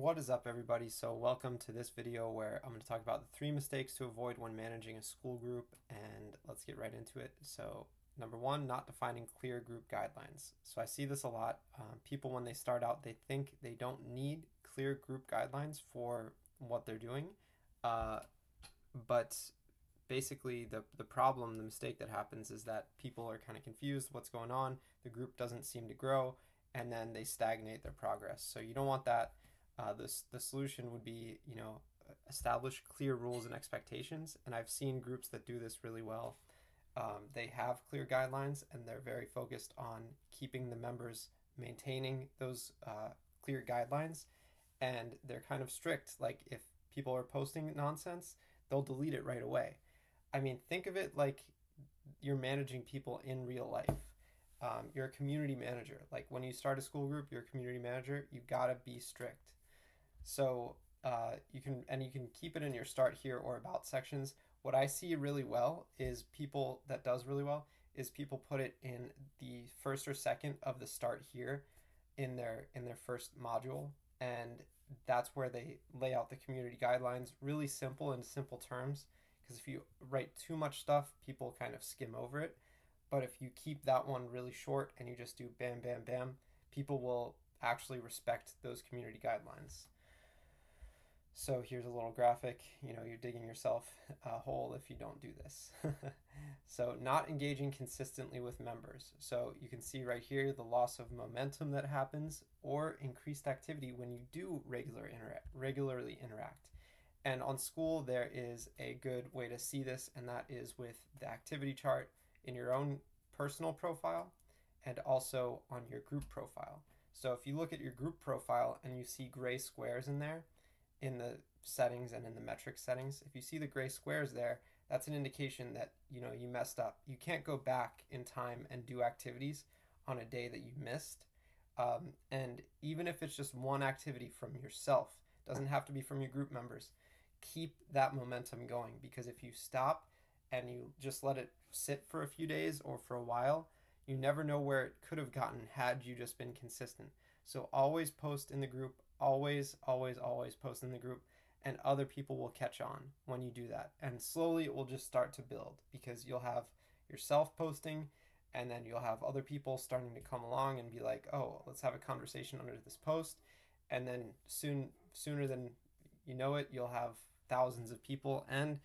What is up, everybody? So welcome to this video where I'm going to talk about the 3 mistakes to avoid when managing a school group, and let's get right into it. So number one, not defining clear group guidelines. So I see this a lot. People, when they start out, they think they don't need clear group guidelines for what they're doing, uh, but basically the problem, the mistake that happens is that people are kind of confused what's going on. The group doesn't seem to grow, and then they stagnate their progress. So you don't want that. The solution would be, establish clear rules and expectations. And I've seen groups that do this really well. They have clear guidelines and they're very focused on keeping the members maintaining those clear guidelines. And they're kind of strict. Like if people are posting nonsense, they'll delete it right away. I mean, think of it like you're managing people in real life. You're a community manager. Like when you start a school group, you're a community manager. You gotta be strict. So you can keep it in your start here or about sections. What I see really well is people put it in the first or second of the start here in their first module, and that's where they lay out the community guidelines, really simple in simple terms, because if you write too much stuff, people kind of skim over it. But if you keep that one really short and you just do bam bam bam, people will actually respect those community guidelines. So here's a little graphic. You're digging yourself a hole if you don't do this. So not engaging consistently with members. So you can see right here the loss of momentum that happens, or increased activity when you do regularly interact. And on Skool, there is a good way to see this, and that is with the activity chart in your own personal profile and also on your group profile. So if you look at your group profile and you see gray squares in there, in the settings and in the metric settings, if you see the gray squares there, that's an indication that you messed up. You can't go back in time and do activities on a day that you missed. And even if it's just one activity from yourself, doesn't have to be from your group members, keep that momentum going, because if you stop and you just let it sit for a few days or for a while, you never know where it could have gotten had you just been consistent. So always post in the group, always post in the group, and other people will catch on when you do that. And slowly it will just start to build, because you'll have yourself posting, and then you'll have other people starting to come along and be like, oh, let's have a conversation under this post. And then sooner than you know it, you'll have thousands of people and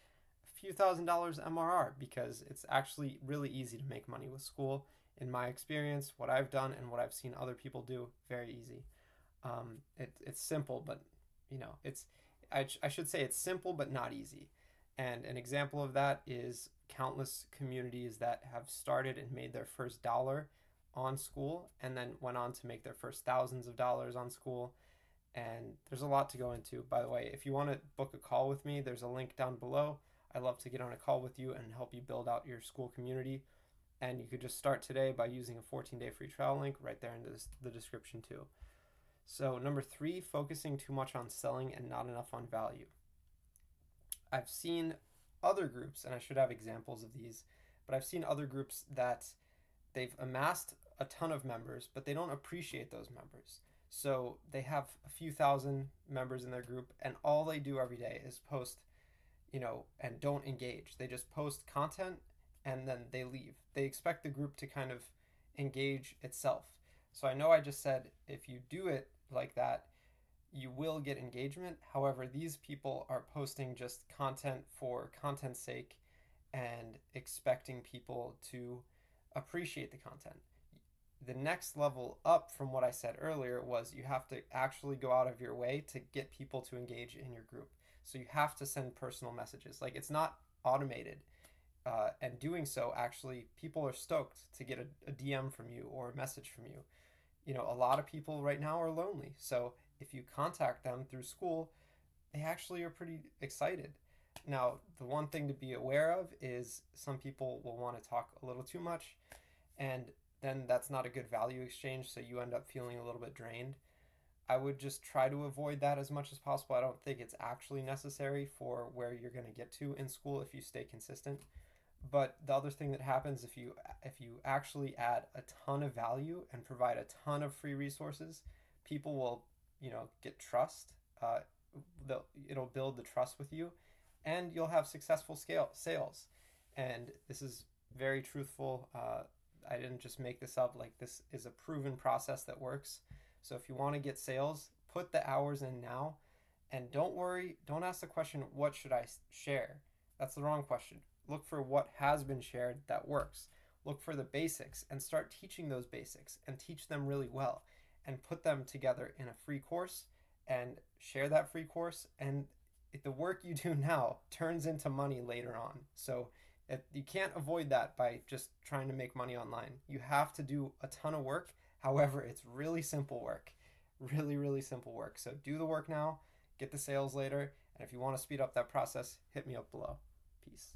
a few $1,000s MRR, because it's actually really easy to make money with Skool. In my experience, what I've done and what I've seen other people do, very easy. It's simple, but I should say it's simple but not easy. And an example of that is countless communities that have started and made their first dollar on Skool, and then went on to make their first thousands of dollars on Skool. And there's a lot to go into. By the way, if you want to book a call with me, there's a link down below. I'd love to get on a call with you and help you build out your Skool community. And you could just start today by using a 14-day free trial link right there in the description too. So number 3, focusing too much on selling and not enough on value. I've seen other groups, and I should have examples of these, but I've seen other groups that they've amassed a ton of members, but they don't appreciate those members. So they have a few thousand members in their group, and all they do every day is post, and don't engage. They just post content and then they leave. They expect the group to kind of engage itself. So I know I just said if you do it like that, you will get engagement. However, these people are posting just content for content's sake and expecting people to appreciate the content. The next level up from what I said earlier was you have to actually go out of your way to get people to engage in your group. So you have to send personal messages. Like, it's not automated. And doing so, actually, people are stoked to get a DM from you or a message from you. A lot of people right now are lonely. So if you contact them through Skool, they actually are pretty excited. Now, the one thing to be aware of is some people will want to talk a little too much, and then that's not a good value exchange, so you end up feeling a little bit drained. I would just try to avoid that as much as possible. I don't think it's actually necessary for where you're going to get to in Skool if you stay consistent. But the other thing that happens if you actually add a ton of value and provide a ton of free resources, people will, get trust it'll build the trust with you, and you'll have successful scale sales. And this is very truthful. I didn't just make this up. Like, this is a proven process that works. So if you want to get sales, put the hours in now, and don't worry. Don't ask the question, "What should I share?" That's the wrong question. Look for what has been shared that works. Look for the basics and start teaching those basics and teach them really well, and put them together in a free course and share that free course. And the work you do now turns into money later on. So you can't avoid that by just trying to make money online. You have to do a ton of work. However, it's really simple work. Really, really simple work. So do the work now, get the sales later. And if you want to speed up that process, hit me up below. Peace.